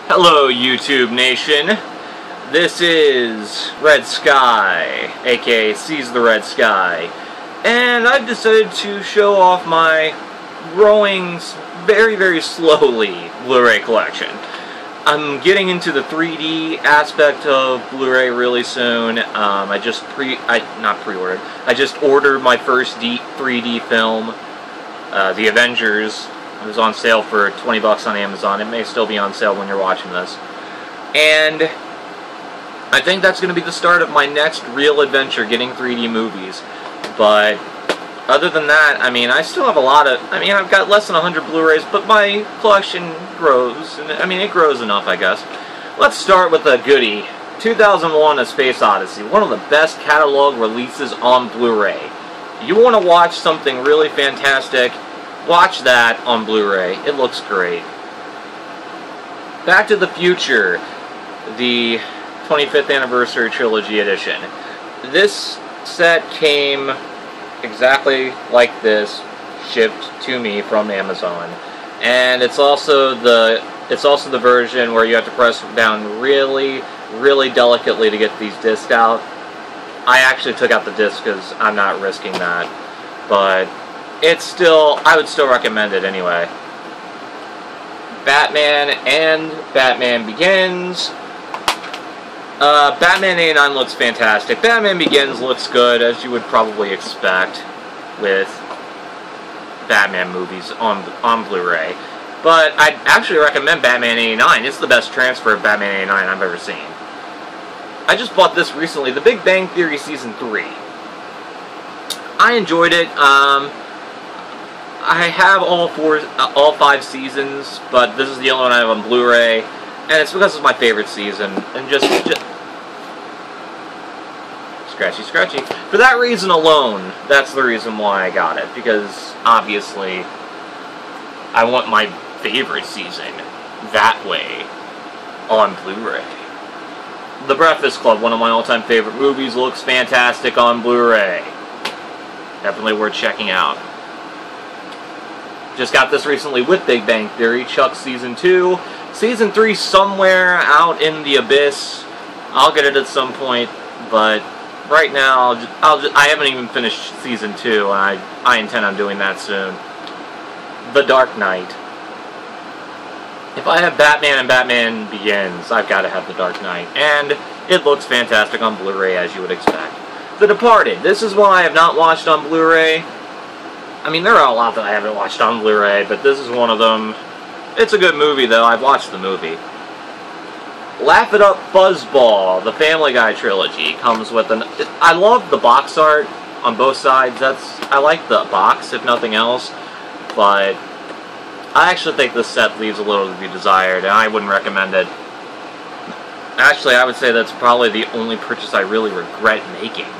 Hello, YouTube Nation. This is Red Sky, aka Seize the Red Sky, and I've decided to show off my growing, very slowly Blu-ray collection. I'm getting into the 3D aspect of Blu-ray really soon. I just ordered my first 3D film, The Avengers. It was on sale for 20 bucks on Amazon. It may still be on sale when you're watching this. And I think that's going to be the start of my next real adventure, getting 3D movies. But other than that, I mean, I still have a lot of... I mean, I've got less than 100 Blu-rays, but my collection grows. And I mean, it grows enough, I guess. Let's start with a goodie. 2001: A Space Odyssey. One of the best catalog releases on Blu-ray. You want to watch something really fantastic, watch that on Blu-ray. It looks great. Back to the Future, the 25th Anniversary Trilogy Edition. This set came exactly like this, shipped to me from Amazon. And it's also the version where you have to press down really delicately to get these discs out. I actually took out the disc because I'm not risking that. But it's still, I would still recommend it anyway. Batman and Batman Begins. Batman 89 looks fantastic. Batman Begins looks good, as you would probably expect with Batman movies on Blu-ray. But I'd actually recommend Batman 89. It's the best transfer of Batman 89 I've ever seen. I just bought this recently, The Big Bang Theory Season 3. I enjoyed it. I have all 5 seasons, but this is the only one I have on Blu-ray, and it's because it's my favorite season, and just scratchy. For that reason alone, that's the reason why I got it, because obviously I want my favorite season that way on Blu-ray. The Breakfast Club, one of my all-time favorite movies, looks fantastic on Blu-ray. Definitely worth checking out. Just got this recently with Big Bang Theory, Chuck Season 2. Season 3 somewhere out in the abyss. I'll get it at some point, but right now, I haven't even finished Season 2, and I intend on doing that soon. The Dark Knight. If I have Batman and Batman Begins, I've got to have The Dark Knight, and it looks fantastic on Blu-ray, as you would expect. The Departed. This is one I have not watched on Blu-ray. I mean, there are a lot that I haven't watched on Blu-ray, but this is one of them. It's a good movie, though. I've watched the movie. Laugh It Up Fuzzball, the Family Guy trilogy, comes with an... I love the box art on both sides. I like the box, if nothing else, but I actually think this set leaves a little to be desired, and I wouldn't recommend it. Actually, I would say that's probably the only purchase I really regret making,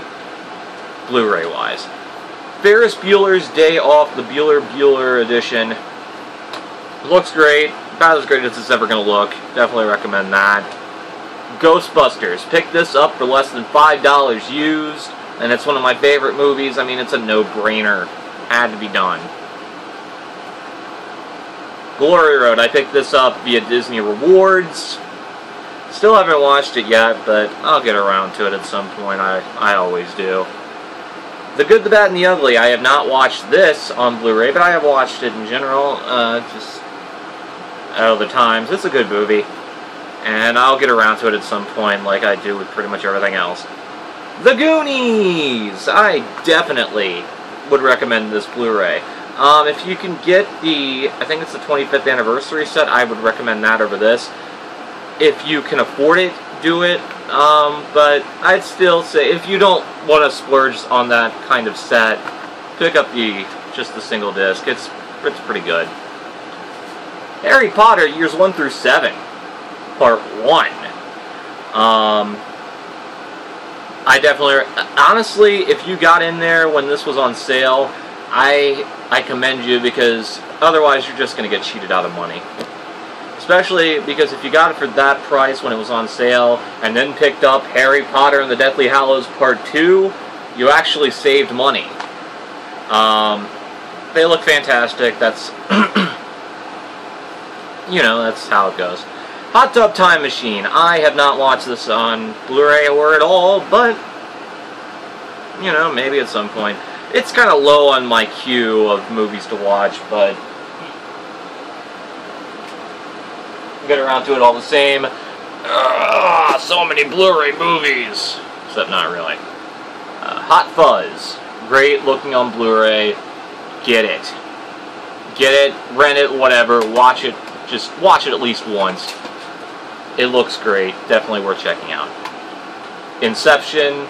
Blu-ray-wise. Ferris Bueller's Day Off, the Bueller edition. Looks great. About as great as it's ever going to look. Definitely recommend that. Ghostbusters. Picked this up for less than $5 used, and it's one of my favorite movies. I mean, it's a no-brainer. Had to be done. Glory Road. I picked this up via Disney Rewards. Still haven't watched it yet, but I'll get around to it at some point. I always do. The Good, the Bad, and the Ugly. I have not watched this on Blu-ray, but I have watched it in general, just other times. It's a good movie, and I'll get around to it at some point, like I do with pretty much everything else. The Goonies! I definitely would recommend this Blu-ray. If you can get the, I think it's the 25th Anniversary set, I would recommend that over this. If you can afford it, do it. But I'd still say, if you don't want to splurge on that kind of set, pick up just the single disc. It's pretty good. Harry Potter, Years 1 through 7, Part 1. I definitely, honestly, if you got in there when this was on sale, I commend you, because otherwise you're just going to get cheated out of money. Especially because if you got it for that price when it was on sale, and then picked up Harry Potter and the Deathly Hallows Part 2, you actually saved money. They look fantastic. That's, you know, that's how it goes. Hot Tub Time Machine. I have not watched this on Blu-ray or at all, but, you know, maybe at some point. It's kind of low on my queue of movies to watch, but I'll get around to it all the same. So many Blu-ray movies! Except not really. Hot Fuzz. Great looking on Blu-ray. Get it. Get it, rent it, whatever, watch it. Just watch it at least once. It looks great. Definitely worth checking out. Inception.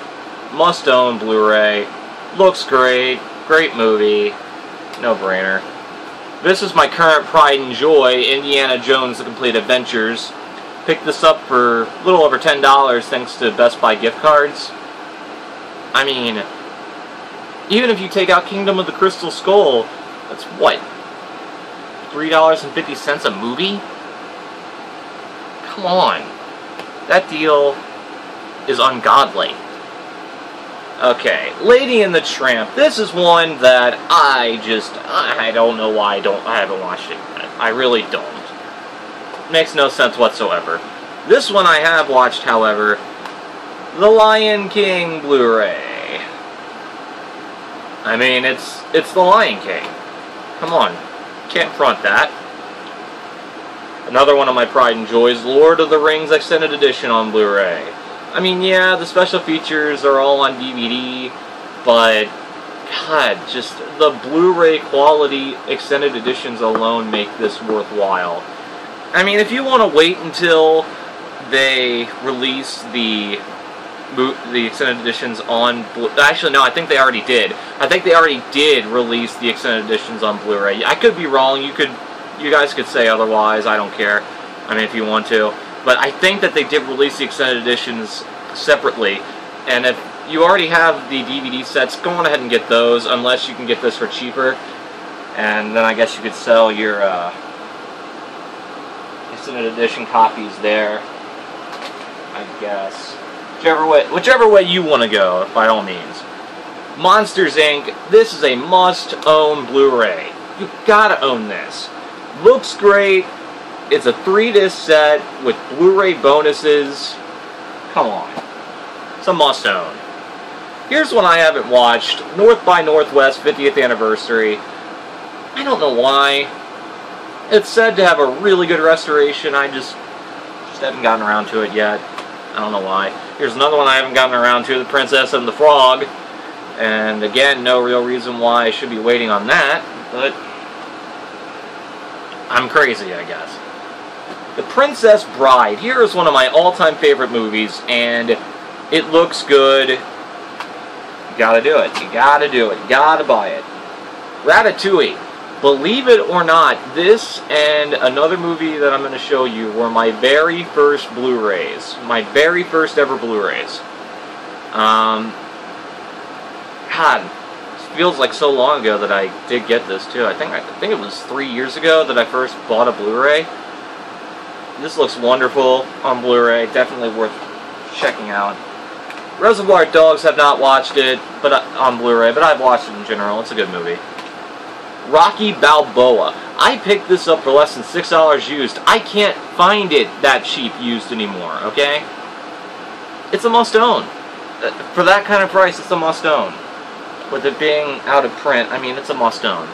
Must own Blu-ray. Looks great. Great movie. No brainer. This is my current pride and joy, Indiana Jones: The Complete Adventures. Picked this up for a little over $10 thanks to Best Buy gift cards. I mean, even if you take out Kingdom of the Crystal Skull, that's what? $3.50 a movie? Come on. That deal is ungodly. Okay, Lady and the Tramp. This is one that I don't know why I haven't watched it yet. I really don't. Makes no sense whatsoever. This one I have watched, however, The Lion King Blu-ray. I mean, it's The Lion King. Come on, can't front that. Another one of my pride and joys, Lord of the Rings Extended Edition on Blu-ray. I mean, yeah, the special features are all on DVD, but God, just the Blu-ray quality extended editions alone make this worthwhile. I mean, if you want to wait until they release the extended editions on actually, no, I think they already did. I think they already did release the extended editions on Blu-ray. I could be wrong. You guys could say otherwise. I don't care. I mean, if you want to. But I think that they did release the extended editions separately. And if you already have the DVD sets, go on ahead and get those, unless you can get this for cheaper. And then I guess you could sell your extended edition copies there, I guess. Whichever way you want to go, by all means. Monsters, Inc. This is a must-own Blu-ray. You gotta own this. Looks great. It's a 3-disc set with Blu-ray bonuses. Come on. It's a must-own. Here's one I haven't watched. North by Northwest 50th Anniversary. I don't know why. It's said to have a really good restoration. I just haven't gotten around to it yet. I don't know why. Here's another one I haven't gotten around to, The Princess and the Frog. And again, no real reason why I should be waiting on that, but I'm crazy, I guess. The Princess Bride. Here is one of my all-time favorite movies, and it looks good. You gotta do it. You gotta do it. You gotta buy it. Ratatouille. Believe it or not, this and another movie that I'm going to show you were my very first Blu-rays. My very first ever Blu-rays. God, it feels like so long ago that I did get this too. I think it was 3 years ago that I first bought a Blu-ray. This looks wonderful on Blu-ray. Definitely worth checking out. Reservoir Dogs, have not watched it on Blu-ray, but I've watched it in general. It's a good movie. Rocky Balboa. I picked this up for less than $6 used. I can't find it that cheap used anymore, okay? It's a must-own. For that kind of price, it's a must-own. With it being out of print, I mean, it's a must-own.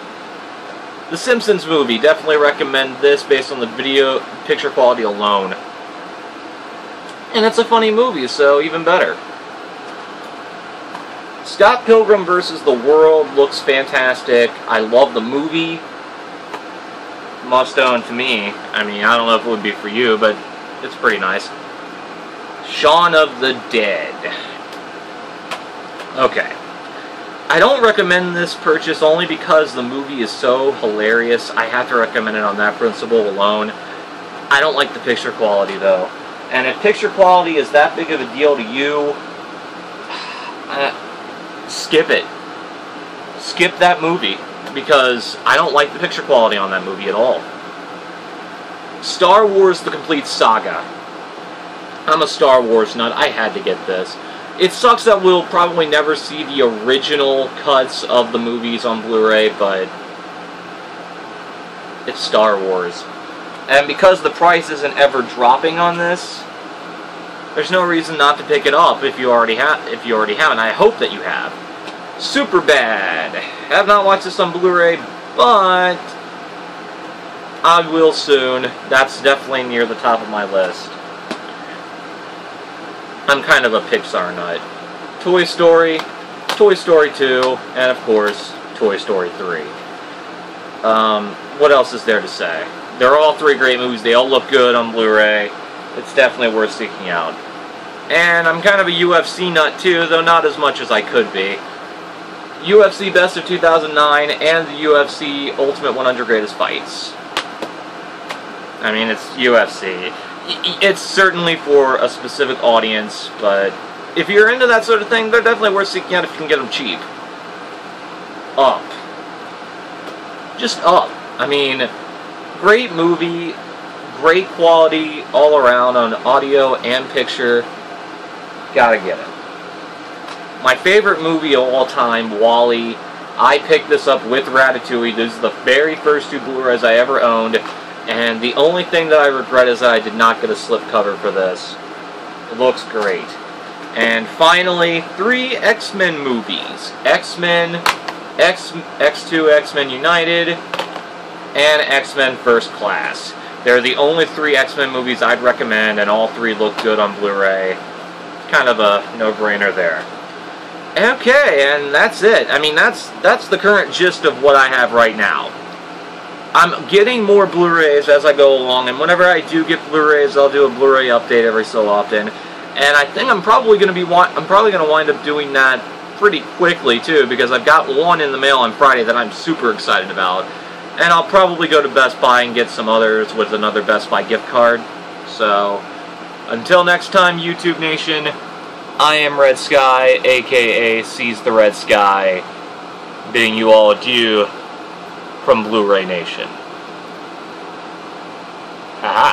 The Simpsons movie. Definitely recommend this based on the video picture quality alone. And it's a funny movie, so even better. Scott Pilgrim vs. the World looks fantastic. I love the movie. Must own to me. I mean, I don't know if it would be for you, but it's pretty nice. Shaun of the Dead. Okay. I don't recommend this purchase only because the movie is so hilarious. I have to recommend it on that principle alone. I don't like the picture quality, though. And if picture quality is that big of a deal to you, skip it. Skip that movie, because I don't like the picture quality on that movie at all. Star Wars: The Complete Saga. I'm a Star Wars nut. I had to get this. It sucks that we'll probably never see the original cuts of the movies on Blu-ray, but it's Star Wars. And because the price isn't ever dropping on this, there's no reason not to pick it up if you already have. If you already haven't, I hope that you have. Superbad. Have not watched this on Blu-ray, but I will soon. That's definitely near the top of my list. I'm kind of a Pixar nut. Toy Story, Toy Story 2, and of course, Toy Story 3. What else is there to say? They're all three great movies. They all look good on Blu-ray. It's definitely worth seeking out. And I'm kind of a UFC nut too, though not as much as I could be. UFC Best of 2009 and the UFC Ultimate 100 Greatest Fights. I mean, it's UFC. It's certainly for a specific audience, but if you're into that sort of thing, they're definitely worth seeking out if you can get them cheap. Up. Just Up. I mean, great movie, great quality all around on audio and picture. Gotta get it. My favorite movie of all time, WALL-E. I picked this up with Ratatouille. This is the very first two Blu-rays I ever owned. And the only thing that I regret is that I did not get a slipcover for this. It looks great. And finally, 3 X-Men movies. X-Men, X2 X-Men United, and X-Men First Class. They're the only 3 X-Men movies I'd recommend, and all 3 look good on Blu-ray. Kind of a no-brainer there. Okay, and that's it. I mean, that's the current gist of what I have right now. I'm getting more Blu-rays as I go along, and whenever I do get Blu-rays, I'll do a Blu-ray update every so often. And I think I'm probably going to wind up doing that pretty quickly too, because I've got one in the mail on Friday that I'm super excited about. And I'll probably go to Best Buy and get some others with another Best Buy gift card. So, until next time, YouTube Nation, I am Red Sky, aka Seize the Red Sky, bidding you all adieu from Blu-ray Nation. Haha.